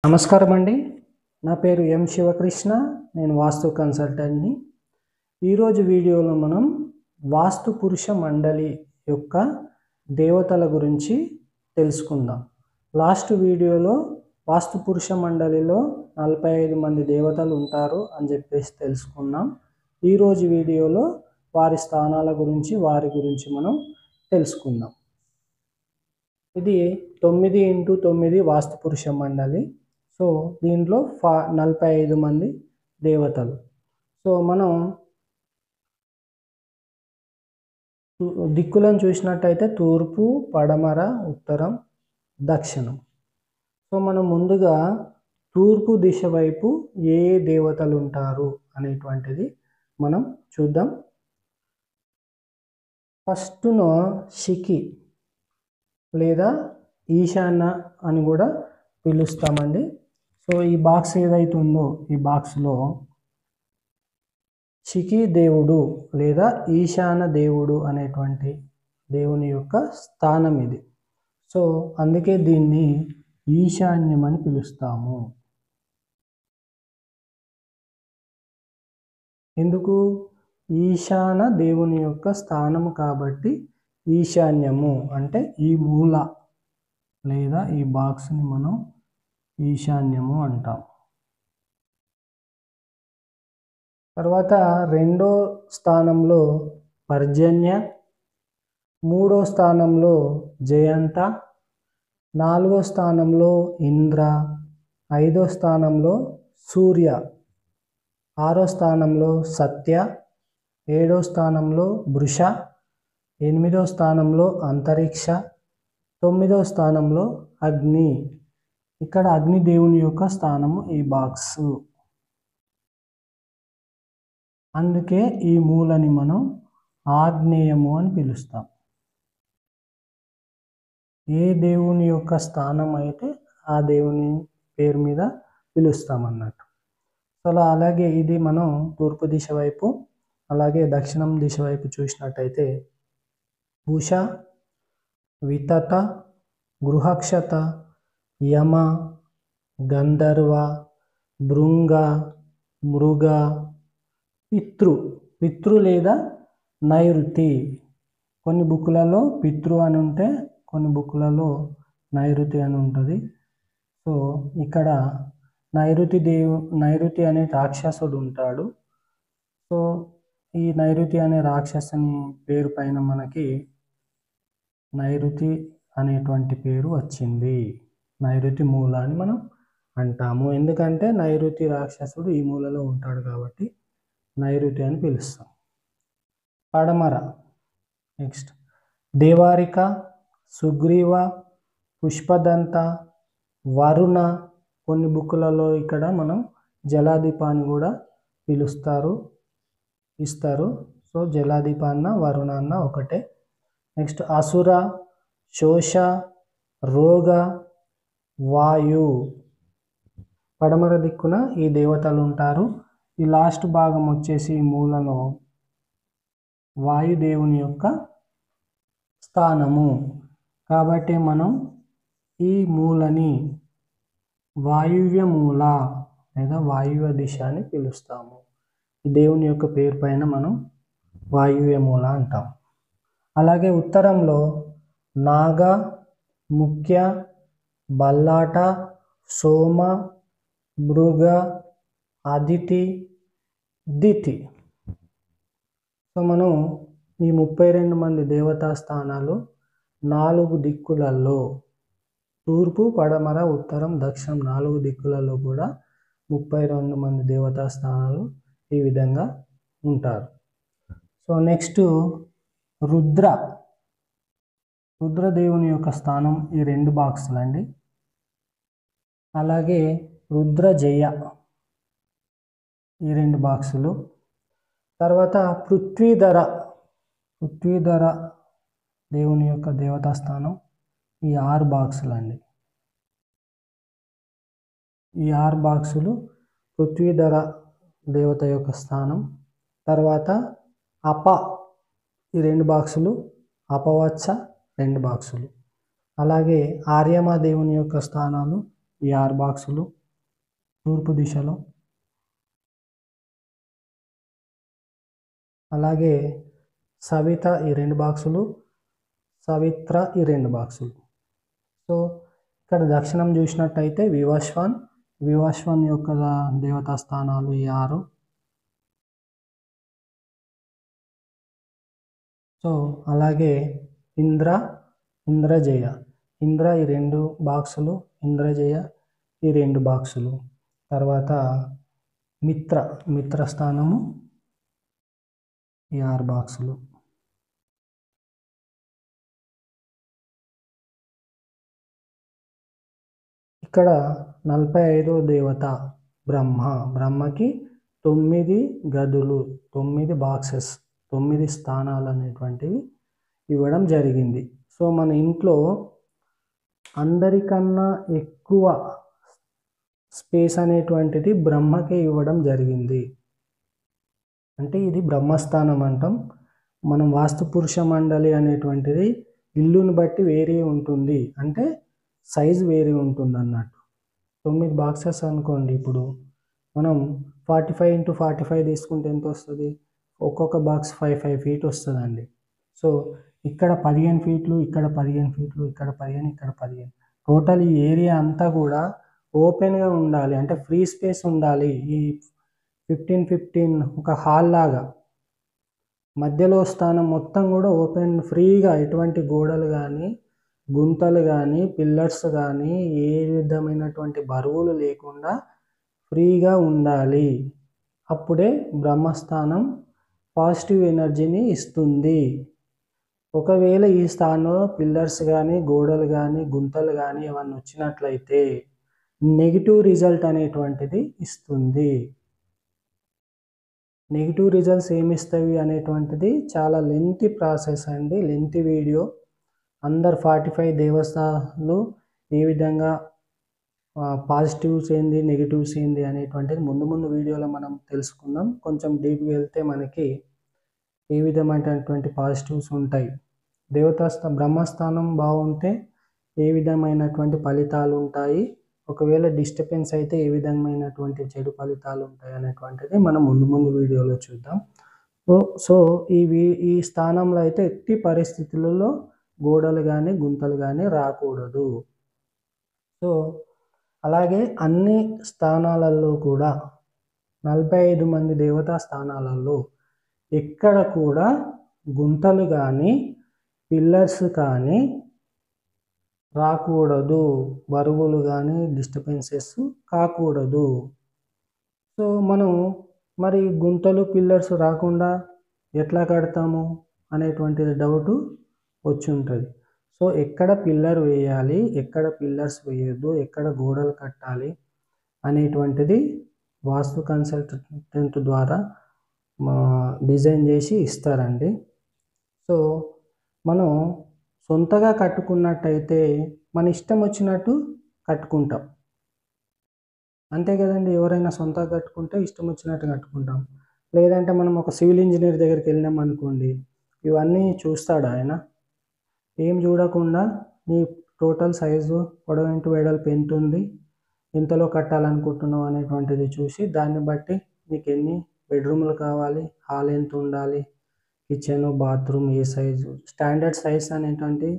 నమస్కారం అండి. నా పేరు ఎం శివకృష్ణ. నేను వాస్తు కన్సల్టెంట్ని. ఈరోజు వీడియోలో మనం వాస్తు పురుష మండలి యొక్క దేవతల గురించి తెలుసుకుందాం. లాస్ట్ వీడియోలో వాస్తు పురుష మండలిలో 45 మంది దేవతలు ఉంటారు అని చెప్పేసి తెలుసుకున్నాం. ఈరోజు వీడియోలో వారి స్థానాల గురించి వారి గురించి మనం తెలుసుకుందాం. ఇది 9x9 వాస్తు పురుష మండలి. సో దీంట్లో 45 మంది దేవతలు. సో మనం దిక్కులను చూసినట్టయితే తూర్పు, పడమర, ఉత్తరం, దక్షిణం. సో మనం ముందుగా తూర్పు దిశ వైపు ఏ దేవతలు ఉంటారు అనేటువంటిది మనం చూద్దాం. ఫస్ట్ను శిఖి లేదా ఈశాన్య అని కూడా పిలుస్తామండి. సో ఈ బాక్స్ ఏదైతే ఉందో ఈ బాక్స్లో శిఖి దేవుడు లేదా ఈశాన దేవుడు అనేటువంటి దేవుని యొక్క స్థానం ఇది. సో అందుకే దీన్ని ఈశాన్యం అని పిలుస్తాము. ఎందుకు? ఈశాన దేవుని యొక్క స్థానము కాబట్టి ఈశాన్యము అంటే ఈ మూల లేదా ఈ బాక్స్ని మనం ఈశాన్యము అంటాం. తర్వాత రెండో స్థానంలో పర్జన్య, మూడో స్థానంలో జయంత, నాలుగో స్థానంలో ఇంద్ర, ఐదో స్థానంలో సూర్య, ఆరో స్థానంలో సత్య, ఏడో స్థానంలో వృష, ఎనిమిదో స్థానంలో అంతరిక్ష, తొమ్మిదో స్థానంలో అగ్ని. ఇక్కడ అగ్ని దేవుని యొక్క స్థానము ఈ బాక్స్. అందుకే ఈ మూలని మనం ఆగ్నేయము అని పిలుస్తాం. ఏ దేవుని యొక్క స్థానం అయితే ఆ దేవుని పేరు మీద పిలుస్తాం అన్నట్టు. అలా అలాగే ఇది మనం తూర్పు దిశ వైపు అలాగే దక్షిణం దిశ వైపు చూసినట్టయితే ఉష, వితత, గృహక్షత, యమ, గంధర్వ, భృంగ, మృగ, పితృ లేదా నైరుతి. కొన్ని బుక్కులలో పితృ అని ఉంటే కొన్ని బుక్కులలో నైరుతి అని ఉంటుంది. సో ఇక్కడ నైరుతి అనే రాక్షసుడు ఉంటాడు. సో ఈ నైరుతి అనే రాక్షసుని పేరు పైన మనకి నైరుతి అనేటువంటి పేరు వచ్చింది. నైరుతి మూల అని మనం అంటాము. ఎందుకంటే నైరుతి రాక్షసుడు ఈ మూలలో ఉంటాడు కాబట్టి నైరుతి అని పిలుస్తాం. పడమర నెక్స్ట్ దేవారిక, సుగ్రీవ, పుష్పదంత, వరుణ. కొన్ని బుక్కులలో ఇక్కడ మనం జలాదీపాన్ని కూడా ఇస్తారు. సో జలాదీపాన్న వరుణాన్న ఒకటే. నెక్స్ట్ అసుర, శోష, రోగ, వాయు. పడమర దిక్కున ఈ దేవతలు ఉంటారు. ఈ లాస్ట్ భాగం వచ్చేసి మూలలో వాయుదేవుని యొక్క స్థానము కాబట్టి మనం ఈ మూలని వాయువ్య మూల లేదా వాయువ్య దిశ అని పిలుస్తాము. ఈ దేవుని యొక్క పేరు పైన మనం వాయువ్య మూల అంటాం. అలాగే ఉత్తరంలో నాగ, ముఖ్య, బల్లాట, సోమ, మృగ, అదితి, దితి. సో మనం ఈ 32 మంది దేవతా స్థానాలు 4 దిక్కులలో తూర్పు, పడమర, ఉత్తరం, దక్షిణం 4 దిక్కులలో కూడా 32 మంది దేవతా స్థానాలు ఈ విధంగా ఉంటారు. సో నెక్స్ట్ రుద్రదేవుని యొక్క స్థానం ఈ 2 బాక్సులు అండి. అలాగే రుద్రజయ ఈ 2 బాక్సులు. తర్వాత పృథ్వీధర దేవుని యొక్క దేవతా స్థానం ఈ 6 బాక్సులు అండి. ఈ 6 బాక్సులు పృథ్వీధర దేవత యొక్క స్థానం. తర్వాత ఈ 2 బాక్సులు, అపవత్స 2 బాక్సులు. అలాగే ఆర్యమ దేవుని యొక్క స్థానాలు ఈ 6 బాక్సులు తూర్పు దిశలో. అలాగే సవిత ఈ 2 బాక్సులు, సవిత్ర ఈ 2 బాక్సులు. సో ఇక్కడ దక్షిణం చూసినట్టయితే వివస్వాన్ యొక్క దేవతా స్థానాలు ఈ 6. సో అలాగే ఇంద్రజయ ఇంద్ర ఈ 2 బాక్సులు, ఇంద్రజయ ఈ 2 బాక్సులు. తర్వాత మిత్ర స్థానము ఈ 6 బాక్సులు. ఇక్కడ 45వ దేవత బ్రహ్మకి 9 గదులు, 9 బాక్సెస్, 9 స్థానాలు అనేటువంటివి ఇవ్వడం జరిగింది. సో మన ఇంట్లో అందరికన్నా ఎక్కువ స్పేస్ అనేటువంటిది బ్రహ్మకే ఇవ్వడం జరిగింది. అంటే ఇది బ్రహ్మస్థానం అంటాం. మనం వాస్తు పురుష మండలి అనేటువంటిది ఇల్లుని బట్టి వేరే ఉంటుంది, అంటే సైజు వేరే ఉంటుంది అన్నట్టు. 9 బాక్సెస్ అనుకోండి, ఇప్పుడు మనం 45 x 45 తీసుకుంటే ఎంత వస్తుంది? ఒక్కొక్క బాక్స్ 5 ఫీట్ వస్తుందండి. సో ఇక్కడ 15 ఫీట్లు, ఇక్కడ 15 ఫీట్లు, ఇక్కడ 15, ఇక్కడ 15. టోటల్ ఈ ఏరియా అంతా కూడా ఓపెన్గా ఉండాలి, అంటే ఫ్రీ స్పేస్ ఉండాలి. ఈ 15 ఒక హాల్ లాగా మధ్యలో స్థానం మొత్తం కూడా ఓపెన్, ఫ్రీగా, ఎటువంటి గోడలు కానీ గుంతలు కానీ పిల్లర్స్ కానీ ఏ విధమైనటువంటి బరువులు లేకుండా ఫ్రీగా ఉండాలి. అప్పుడే బ్రహ్మస్థానం పాజిటివ్ ఎనర్జీని ఇస్తుంది. ఒకవేళ ఈ స్థానంలో పిల్లర్స్ కానీ గోడలు కానీ గుంతలు కానీ ఏమన్నా వచ్చినట్లయితే నెగిటివ్ రిజల్ట్ అనేటువంటిది ఇస్తుంది. నెగిటివ్ రిజల్ట్స్ ఏమిస్తాయి అనేటువంటిది చాలా లెంతీ ప్రాసెస్ అండి, లెంతీ వీడియో. అందరు 45 దేవస్థానాలు ఏ విధంగా పాజిటివ్స్ ఏంది నెగిటివ్స్ ఏంది అనేటువంటిది ముందు వీడియోలో మనం తెలుసుకుందాం. కొంచెం డీప్గా వెళ్తే మనకి ఏ విధమైనటువంటి పాజిటివ్స్ ఉంటాయి, బ్రహ్మస్థానం బాగుంటే ఏ విధమైనటువంటి ఫలితాలు ఉంటాయి, ఒకవేళ డిస్టర్బెన్స్ అయితే ఏ విధమైనటువంటి చెడు ఫలితాలు ఉంటాయి అనేటువంటిది మనం ముందు వీడియోలో చూద్దాం. సో ఈ స్థానంలో అయితే ఎట్టి పరిస్థితులలో గోడలు కానీ గుంతలు కానీ రాకూడదు. సో అలాగే అన్ని స్థానాలలో కూడా 45 మంది దేవతా స్థానాలలో ఎక్కడ కూడా గుంతలు కానీ పిల్లర్స్ కానీ రాకూడదు, బరువులు కానీ డిస్టర్బెన్సెస్ కాకూడదు. సో మనం మరి గుంతలు పిల్లర్స్ రాకుండా ఎట్లా కడతాము అనేటువంటిది డౌట్ వచ్చి ఉంటుంది. సో ఎక్కడ పిల్లర్ వేయాలి, ఎక్కడ పిల్లర్స్ వేయొద్దు, ఎక్కడ గోడలు కట్టాలి అనేటువంటిది వాస్తు కన్సల్టెంట్ ద్వారా డిజైన్ చేసి ఇస్తారండి. సో మనం సొంతగా కట్టుకున్నట్టయితే మన ఇష్టం వచ్చినట్టు కట్టుకుంటాం, అంతే కదండి. ఎవరైనా సొంతగా కట్టుకుంటే ఇష్టం వచ్చినట్టు కట్టుకుంటాం. లేదంటే మనం ఒక సివిల్ ఇంజనీర్ దగ్గరికి వెళ్ళినాం అనుకోండి, ఇవన్నీ చూస్తాడు ఆయన. ఏం చూడకుండా నీ టోటల్ సైజు, పొడవు ఇంటూ వెడల్పు ఎంత ఉంది, ఎంతలో కట్టాలనుకుంటున్నావు అనేటువంటిది చూసి దాన్ని బట్టి నీకు ఎన్ని బెడ్రూమ్లు కావాలి, హాల్ ఎంత ఉండాలి, కిచెన్ బాత్రూమ్ ఏ సైజు, స్టాండర్డ్ సైజ్ అనేటువంటి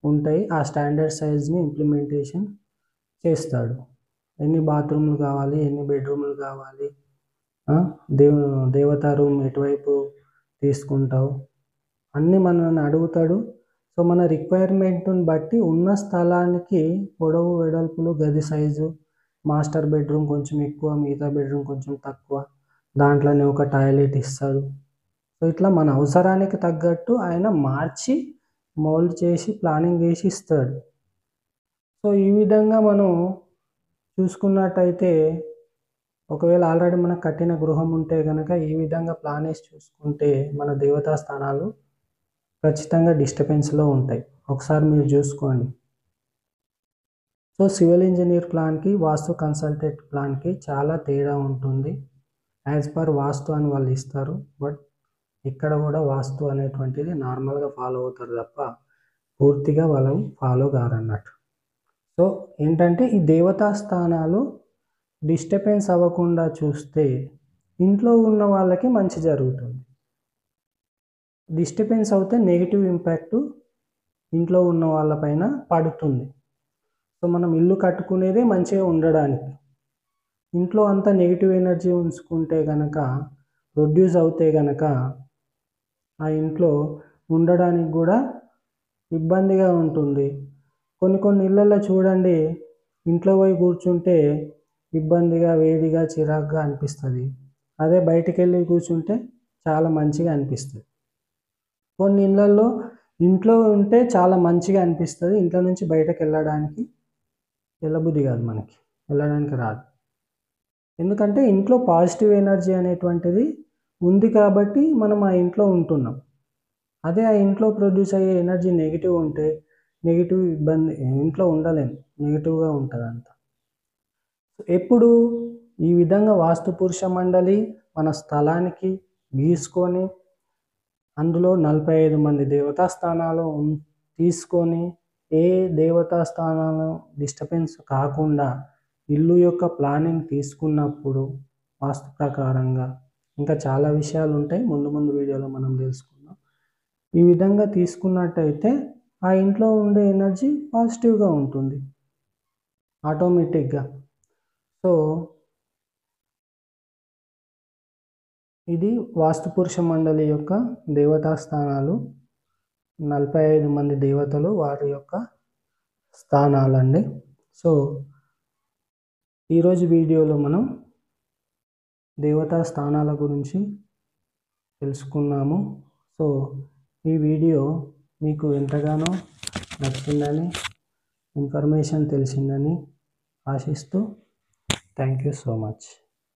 ఉంటాయి. ఆ స్టాండర్డ్ సైజ్ని ఇంప్లిమెంటేషన్ చేస్తాడు. ఎన్ని బాత్రూమ్లు కావాలి, ఎన్ని బెడ్రూమ్లు కావాలి, దేవతా రూమ్ ఎటువైపు తీసుకుంటావు అన్నీ మనల్ని అడుగుతాడు. సో మన రిక్వైర్మెంట్ని బట్టి ఉన్న స్థలానికి పొడవు వెడల్పులు, గది సైజు, మాస్టర్ బెడ్రూమ్ కొంచెం ఎక్కువ, మిగతా బెడ్రూమ్ కొంచెం తక్కువ, దాంట్లోనే ఒక టాయిలెట్ ఇస్తాడు. సో ఇట్లా మన అవసరానికి తగ్గట్టు ఆయన మార్చి మౌల్డ్ చేసి ప్లానింగ్ చేసి ఇస్తాడు. సో ఈ విధంగా మనం చూసుకున్నట్టయితే ఒకవేళ ఆల్రెడీ మనకు కట్టిన గృహం ఉంటే కనుక ఈ విధంగా ప్లాన్ వేసి చూసుకుంటే మన దేవతా స్థానాలు ఖచ్చితంగా డిస్టర్బెన్స్లో ఉంటాయి. ఒకసారి మీరు చూసుకోండి. సో సివిల్ ఇంజనీర్ ప్లాన్కి వాస్తు కన్సల్టెంట్ ప్లాన్కి చాలా తేడా ఉంటుంది. యాజ్ పర్ వాస్తు అని వాళ్ళు ఇస్తారు, బట్ ఇక్కడ కూడా వాస్తు అనేటువంటిది నార్మల్గా ఫాలో అవుతారు తప్ప పూర్తిగా వాళ్ళు ఫాలో కారన్నట్టు. సో ఏంటంటే ఈ దేవతా స్థానాలు డిస్టర్బెన్స్ అవ్వకుండా చూస్తే ఇంట్లో ఉన్న వాళ్ళకి మంచి జరుగుతుంది. డిస్టర్బెన్స్ అవుతే నెగిటివ్ ఇంపాక్ట్ ఇంట్లో ఉన్న వాళ్ళపైన పడుతుంది. సో మనం ఇల్లు కట్టుకునేదే మంచిగా ఉండడానికి. ఇంట్లో అంతా నెగిటివ్ ఎనర్జీ ఉంచుకుంటే కనుక, ప్రొడ్యూస్ అవుతే కనుక ఆ ఇంట్లో ఉండడానికి కూడా ఇబ్బందిగా ఉంటుంది. కొన్ని ఇళ్ళల్లో చూడండి, ఇంట్లో పోయి కూర్చుంటే ఇబ్బందిగా, వేడిగా, చిరాకుగా అనిపిస్తుంది. అదే బయటికి వెళ్ళి కూర్చుంటే చాలా మంచిగా అనిపిస్తుంది. కొన్ని ఇళ్ళల్లో ఇంట్లో ఉంటే చాలా మంచిగా అనిపిస్తుంది, ఇంట్లో నుంచి బయటకు వెళ్ళబుద్ధి కాదు, మనకి వెళ్ళడానికి రాదు. ఎందుకంటే ఇంట్లో పాజిటివ్ ఎనర్జీ అనేటువంటిది ఉంది కాబట్టి మనం ఆ ఇంట్లో ఉంటున్నాం. అదే ఆ ఇంట్లో ప్రొడ్యూస్ అయ్యే ఎనర్జీ నెగిటివ్ ఉంటే నెగిటివ్ ఇబ్బంది, ఇంట్లో ఉండలేము, నెగిటివ్గా ఉంటుంది అంతా. ఎప్పుడు ఈ విధంగా వాస్తు పురుష మండలి మన స్థలానికి గీసుకొని అందులో 45 మంది దేవతా స్థానాలు తీసుకొని ఏ దేవతా స్థానాలు డిస్టర్బెన్స్ కాకుండా ఇల్లు యొక్క ప్లానింగ్ తీసుకున్నప్పుడు వాస్తు ప్రకారంగా ఇంకా చాలా విషయాలు ఉంటాయి, ముందు వీడియోలో మనం తెలుసుకుందాం. ఈ విధంగా తీసుకున్నట్టయితే ఆ ఇంట్లో ఉండే ఎనర్జీ పాజిటివ్గా ఉంటుంది ఆటోమేటిక్గా. సో ఇది వాస్తు పురుష మండలి యొక్క దేవతా స్థానాలు, 45 మంది దేవతలు, వారి యొక్క స్థానాలండి. సో ఈరోజు వీడియోలో మనం దేవతా స్థానాల గురించి తెలుసుకున్నాము. సో ఈ వీడియో మీకు ఎంతగానో నచ్చిందని, ఇన్ఫర్మేషన్ తెలిసిందని ఆశిస్తూ థ్యాంక్ యూ సో మచ్.